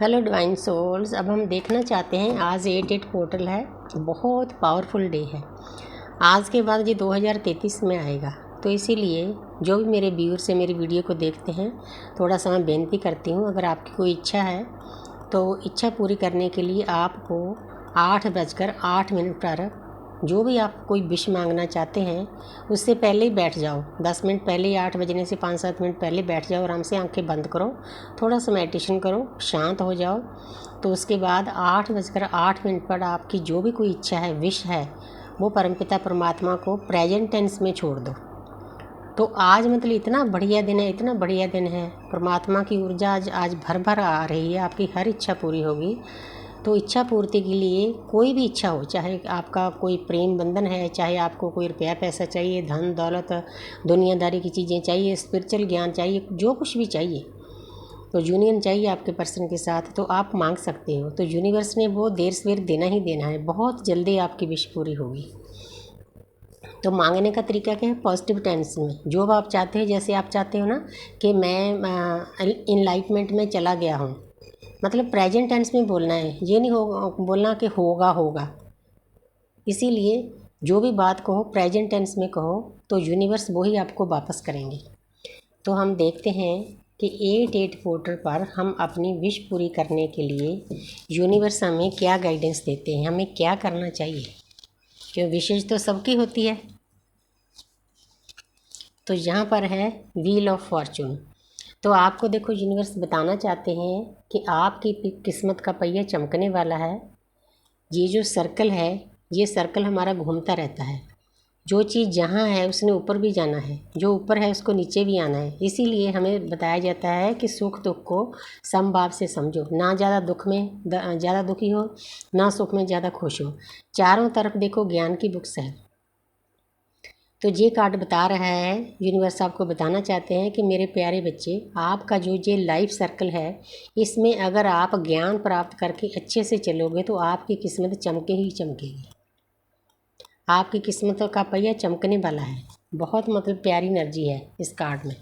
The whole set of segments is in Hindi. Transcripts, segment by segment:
Hello divine souls. अब हम देखना चाहते हैं, आज 8 पोर्टल है, बहुत पावरफुल डे है। आज के बाद ये 2033 में आएगा, तो इसीलिए जो भी मेरे व्यूअर से मेरी वीडियो को देखते हैं, थोड़ा सा मैं बेनती करती हूँ, अगर आपकी कोई इच्छा है तो इच्छा पूरी करने के लिए आपको 8:08 पर जो भी आप कोई विश मांगना चाहते हैं उससे पहले ही बैठ जाओ। 10 मिनट पहले ही, 8 बजने से 5-7 मिनट पहले बैठ जाओ, आराम से आंखें बंद करो, थोड़ा सा मेडिटेशन करो, शांत हो जाओ। तो उसके बाद 8:08 पर आपकी जो भी कोई इच्छा है, विश है, वो परमपिता परमात्मा को प्रेजेंट टेंस में छोड़ दो। तो आज मतलब इतना बढ़िया दिन है, इतना बढ़िया दिन है। परमात्मा की ऊर्जा आज भर भर आ रही है, आपकी हर इच्छा पूरी होगी। तो इच्छा पूर्ति के लिए कोई भी इच्छा हो, चाहे आपका कोई प्रेम बंधन है, चाहे आपको कोई रुपया पैसा चाहिए, धन दौलत, दुनियादारी की चीज़ें चाहिए, स्पिरिचुअल ज्ञान चाहिए, जो कुछ भी चाहिए, तो यूनियन चाहिए आपके पर्सन के साथ, तो आप मांग सकते हो। तो यूनिवर्स ने वो देर सवेर देना ही देना है, बहुत जल्दी आपकी विश पूरी होगी। तो मांगने का तरीका क्या है? पॉजिटिव टेंस में जो आप चाहते हैं, जैसे आप चाहते हो ना कि मैं इनलाइटमेंट में चला गया हूँ, मतलब प्रेजेंट टेंस में बोलना है, ये नहीं हो बोलना कि होगा होगा। इसीलिए जो भी बात कहो प्रेजेंट टेंस में कहो, तो यूनिवर्स वही आपको वापस करेंगे। तो हम देखते हैं कि 8 पोर्टल पर हम अपनी विश पूरी करने के लिए यूनिवर्स हमें क्या गाइडेंस देते हैं, हमें क्या करना चाहिए, क्यों विशेष तो सबकी होती है। तो यहाँ पर है व्हील ऑफ फॉर्चून। तो आपको देखो, यूनिवर्स बताना चाहते हैं कि आपकी किस्मत का पहिया चमकने वाला है। ये जो सर्कल है, ये सर्कल हमारा घूमता रहता है। जो चीज़ जहाँ है उसने ऊपर भी जाना है, जो ऊपर है उसको नीचे भी आना है। इसीलिए हमें बताया जाता है कि सुख दुख को समभाव से समझो, ना ज़्यादा दुख में ज़्यादा दुखी हो, ना सुख में ज़्यादा खुश हो। चारों तरफ देखो ज्ञान की बुक्स है। तो ये कार्ड बता रहा है, यूनिवर्स आपको बताना चाहते हैं कि मेरे प्यारे बच्चे, आपका जो ये लाइफ सर्कल है, इसमें अगर आप ज्ञान प्राप्त करके अच्छे से चलोगे तो आपकी किस्मत चमके ही चमकेगी। आपकी किस्मत का पहिया चमकने वाला है। बहुत मतलब प्यारी एनर्जी है इस कार्ड में,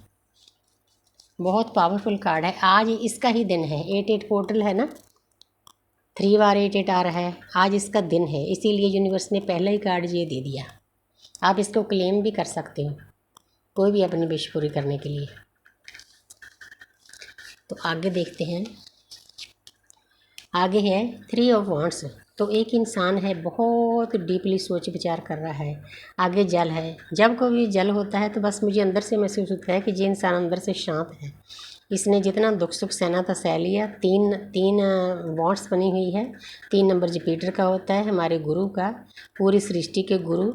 बहुत पावरफुल कार्ड है। आज इसका ही दिन है, 8 पोर्टल है ना, 3 बार 8 आ रहा है, आज इसका दिन है। इसीलिए यूनिवर्स ने पहला ही कार्ड ये दे दिया। आप इसको क्लेम भी कर सकते हो कोई भी अपनी विश पूरी करने के लिए। तो आगे देखते हैं, आगे है 3 ऑफ वांड्स। तो एक इंसान है, बहुत डीपली सोच विचार कर रहा है। आगे जल है, जब कोई जल होता है तो बस मुझे अंदर से महसूस होता है कि ये इंसान अंदर से शांत है। इसने जितना दुख सुख सहना था सह लिया। तीन वांड्स बनी हुई है। 3 नंबर जुपिटर का होता है, हमारे गुरु का, पूरी सृष्टि के गुरु,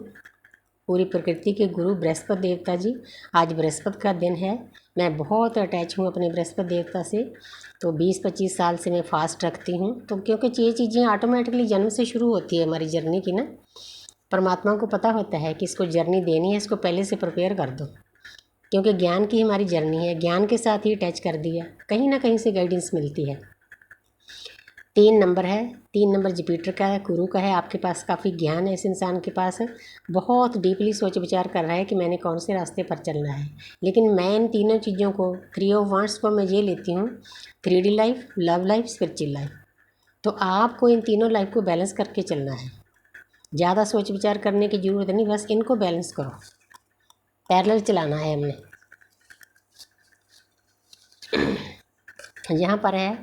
पूरी प्रकृति के गुरु बृहस्पति देवता जी। आज बृहस्पति का दिन है। मैं बहुत अटैच हूँ अपने बृहस्पति देवता से। तो 20-25 साल से मैं फास्ट रखती हूँ, तो क्योंकि ये चीज़ें ऑटोमेटिकली जन्म से शुरू होती है हमारी जर्नी की ना। परमात्मा को पता होता है कि इसको जर्नी देनी है, इसको पहले से प्रिपेयर कर दो, क्योंकि ज्ञान की हमारी जर्नी है। ज्ञान के साथ ही अटैच कर दिया, कहीं ना कहीं से गाइडेंस मिलती है। 3 नंबर है, 3 नंबर जुपिटर का है, गुरु का है। आपके पास काफ़ी ज्ञान है, इस इंसान के पास है। बहुत डीपली सोच विचार कर रहा है कि मैंने कौन से रास्ते पर चलना है। लेकिन मैं इन तीनों चीज़ों को, 3 ऑफ वांड्स को मैं ये लेती हूँ, 3D life, love life, spiritual life. तो आपको इन तीनों लाइफ को बैलेंस करके चलना है। ज़्यादा सोच विचार करने की ज़रूरत नहीं, बस इनको बैलेंस करो, पैरेलल चलाना है हमने। यहाँ पर है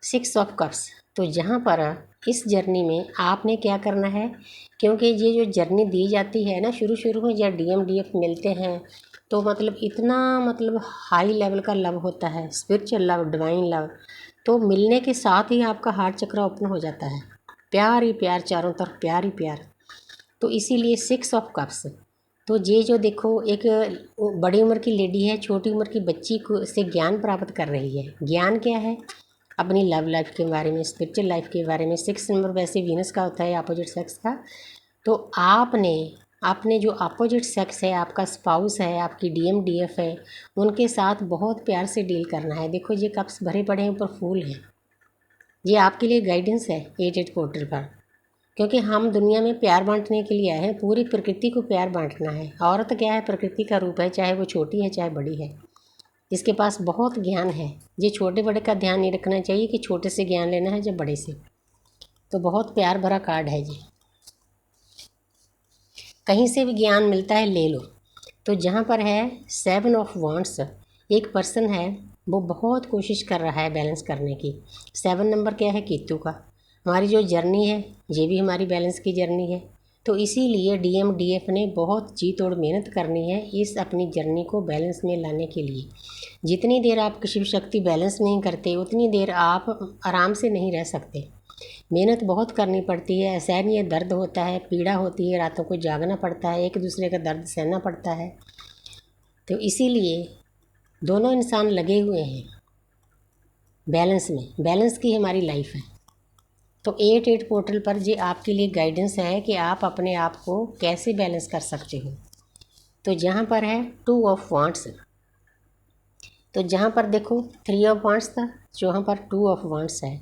6 ऑफ कप्स। तो यहाँ पर इस जर्नी में आपने क्या करना है, क्योंकि ये जो जर्नी दी जाती है ना, शुरू में या DMDF मिलते हैं तो मतलब इतना मतलब हाई लेवल का लव होता है, स्पिरिचुअल लव, डिवाइन लव। तो मिलने के साथ ही आपका हार्ट चक्र ओपन हो जाता है, प्यार ही प्यार, चारों तरफ प्यार ही प्यार। तो इसीलिए 6 ऑफ कप्स। तो ये जो देखो, एक बड़ी उम्र की लेडी है, छोटी उम्र की बच्ची को से ज्ञान प्राप्त कर रही है। ज्ञान क्या है? अपनी लव लाइफ के बारे में, स्पिरिचुअल लाइफ के बारे में। 6 नंबर वैसे वीनस का होता है, अपोजिट सेक्स का। तो आपने जो अपोजिट सेक्स है, आपका स्पाउस है, आपकी DMDF है, उनके साथ बहुत प्यार से डील करना है। देखो ये कप्स भरे पड़े हैं, ऊपर फूल हैं। ये आपके लिए गाइडेंस है 8 पोर्टल पर, क्योंकि हम दुनिया में प्यार बांटने के लिए आए हैं। पूरी प्रकृति को प्यार बांटना है। औरत क्या है? प्रकृति का रूप है, चाहे वो छोटी है चाहे बड़ी है। इसके पास बहुत ज्ञान है। ये छोटे बड़े का ध्यान नहीं रखना चाहिए कि छोटे से ज्ञान लेना है जब बड़े से। तो बहुत प्यार भरा कार्ड है ये। कहीं से भी ज्ञान मिलता है ले लो। तो जहाँ पर है 7 ऑफ वॉन्ड्स, एक पर्सन है वो बहुत कोशिश कर रहा है बैलेंस करने की। 7 नंबर क्या है? केतु का। हमारी जो जर्नी है ये भी हमारी बैलेंस की जर्नी है। तो इसीलिए DMDF ने बहुत जी तोड़ मेहनत करनी है इस अपनी जर्नी को बैलेंस में लाने के लिए। जितनी देर आप शिव शक्ति बैलेंस नहीं करते उतनी देर आप आराम से नहीं रह सकते। मेहनत बहुत करनी पड़ती है, असहनीय दर्द होता है, पीड़ा होती है, रातों को जागना पड़ता है, एक दूसरे का दर्द सहना पड़ता है। तो इसीलिए दोनों इंसान लगे हुए हैं बैलेंस में। बैलेंस की हमारी लाइफ है। तो 8 पोर्टल पर ये आपके लिए गाइडेंस है कि आप अपने आप को कैसे बैलेंस कर सकते हो। तो जहाँ पर है 2 ऑफ वांड्स, तो जहाँ पर देखो 3 ऑफ वांड्स था, जहाँ पर 2 ऑफ वांड्स है।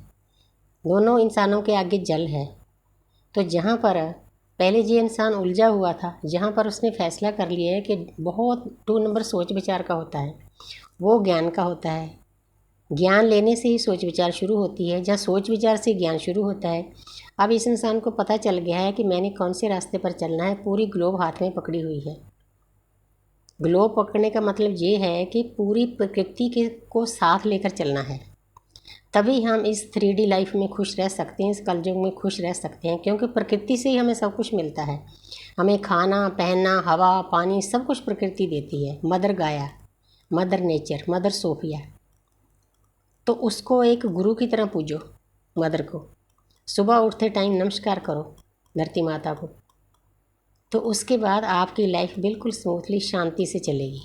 दोनों इंसानों के आगे जल है। तो जहाँ पर पहले ये इंसान उलझा हुआ था, जहाँ पर उसने फैसला कर लिया है कि बहुत 2 नंबर सोच विचार का होता है, वो ज्ञान का होता है। ज्ञान लेने से ही सोच विचार शुरू होती है, जहाँ सोच विचार से ज्ञान शुरू होता है। अब इस इंसान को पता चल गया है कि मैंने कौन से रास्ते पर चलना है। पूरी ग्लोब हाथ में पकड़ी हुई है। ग्लोब पकड़ने का मतलब ये है कि पूरी प्रकृति के को साथ लेकर चलना है। तभी हम इस 3D लाइफ में खुश रह सकते हैं, इस कलयुग में खुश रह सकते हैं, क्योंकि प्रकृति से ही हमें सब कुछ मिलता है। हमें खाना पहनना, हवा पानी सब कुछ प्रकृति देती है। मदर गाया, मदर नेचर, मदर सोफिया। तो उसको एक गुरु की तरह पूजो। मदर को सुबह उठते टाइम नमस्कार करो धरती माता को। तो उसके बाद आपकी लाइफ बिल्कुल स्मूथली शांति से चलेगी।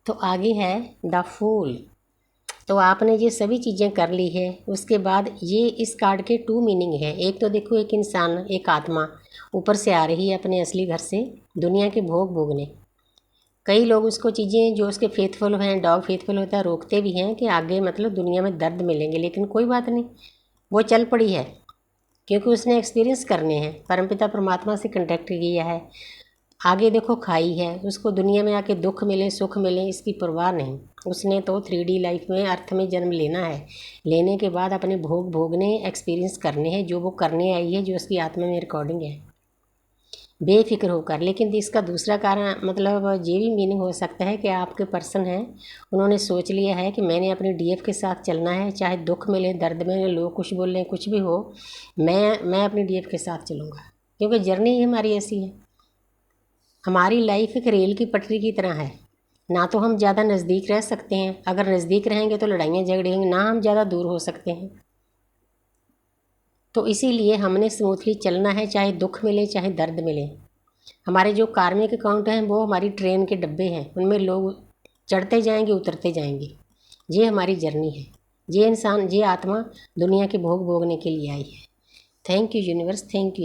तो आगे है द फूल। तो आपने ये सभी चीज़ें कर ली है, उसके बाद ये इस कार्ड के 2 मीनिंग है। एक तो देखो, एक इंसान, एक आत्मा ऊपर से आ रही है अपने असली घर से दुनिया के भोग भोगने। कई लोग उसको चीज़ें जो उसके फेथफुल हैं, डॉग फेथफुल होता है, रोकते भी हैं कि आगे मतलब दुनिया में दर्द मिलेंगे, लेकिन कोई बात नहीं, वो चल पड़ी है क्योंकि उसने एक्सपीरियंस करने हैं। परमपिता परमात्मा से कनेक्ट किया है। आगे देखो खाई है, उसको दुनिया में आके दुख मिले सुख मिले इसकी परवाह नहीं। उसने तो 3D लाइफ में अर्थ में जन्म लेना है। लेने के बाद अपने भोग भोगने, एक्सपीरियंस करने हैं जो वो करने आई है, जो उसकी आत्मा में रिकॉर्डिंग है, बेफिक्र होकर। लेकिन इसका दूसरा कारण मतलब ये भी मीनिंग हो सकता है कि आपके पर्सन हैं, उन्होंने सोच लिया है कि मैंने अपने DF के साथ चलना है, चाहे दुख मिले दर्द में, लोग कुछ बोल रहे कुछ भी हो, मैं अपने DF के साथ चलूँगा, क्योंकि जर्नी ही हमारी ऐसी है। हमारी लाइफ एक रेल की पटरी की तरह है। ना तो हम ज़्यादा नज़दीक रह सकते हैं, अगर नज़दीक रहेंगे तो लड़ाइयाँ झगड़ेंगे, ना हम ज़्यादा दूर हो सकते हैं। तो इसीलिए हमने स्मूथली चलना है, चाहे दुख मिले चाहे दर्द मिले। हमारे जो कार्मिक अकाउंट हैं वो हमारी ट्रेन के डब्बे हैं, उनमें लोग चढ़ते जाएंगे उतरते जाएंगे। ये हमारी जर्नी है। ये इंसान, ये आत्मा दुनिया के भोग भोगने के लिए आई है। Thank you universe, thank you.